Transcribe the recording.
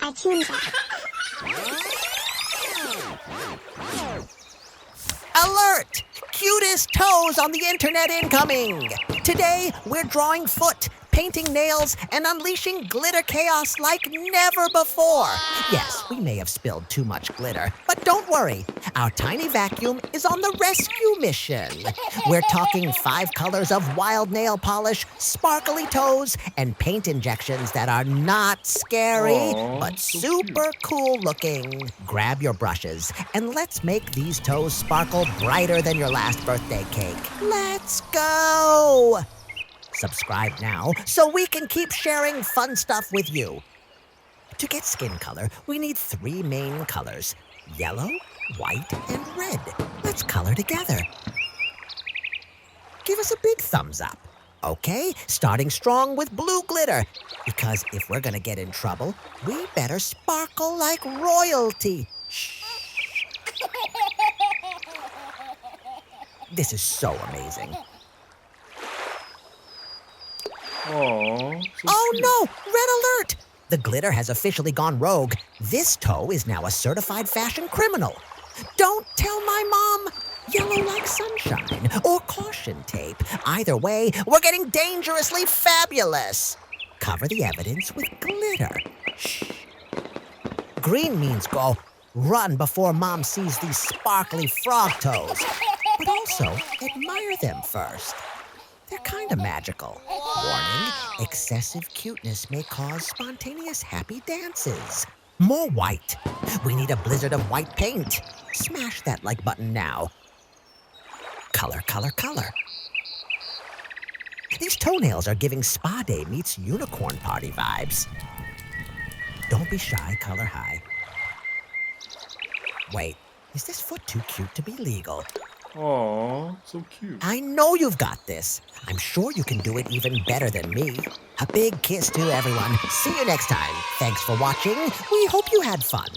Artoonza. Alert! Cutest toes on the internet incoming! Today, we're drawing foot, painting nails, and unleashing glitter chaos like never before. Yes, we may have spilled too much glitter, but don't worry. Our tiny vacuum is on the rescue mission. We're talking 5 colors of wild nail polish, sparkly toes, and paint injections that are not scary, but super cool looking. Grab your brushes, and let's make these toes sparkle brighter than your last birthday cake. Let's go! Subscribe now so we can keep sharing fun stuff with you. To get skin color, we need 3 main colors: yellow, white, and red. Let's color together. Give us a big thumbs up. Okay, starting strong with blue glitter. Because if we're gonna get in trouble, we better sparkle like royalty. Shh. This is so amazing. Oh no! Red alert! The glitter has officially gone rogue. This toe is now a certified fashion criminal. Don't tell my mom! Yellow like sunshine or caution tape. Either way, we're getting dangerously fabulous. Cover the evidence with glitter. Shh. Green means go. Run before mom sees these sparkly frog toes. But also, admire them first. They're kind of magical. Warning, excessive cuteness may cause spontaneous happy dances. More white. We need a blizzard of white paint. Smash that like button now. Color, color, color. These toenails are giving spa day meets unicorn party vibes. Don't be shy, color high. Wait, is this foot too cute to be legal? Aw, so cute. I know you've got this. I'm sure you can do it even better than me. A big kiss to everyone. See you next time. Thanks for watching. We hope you had fun.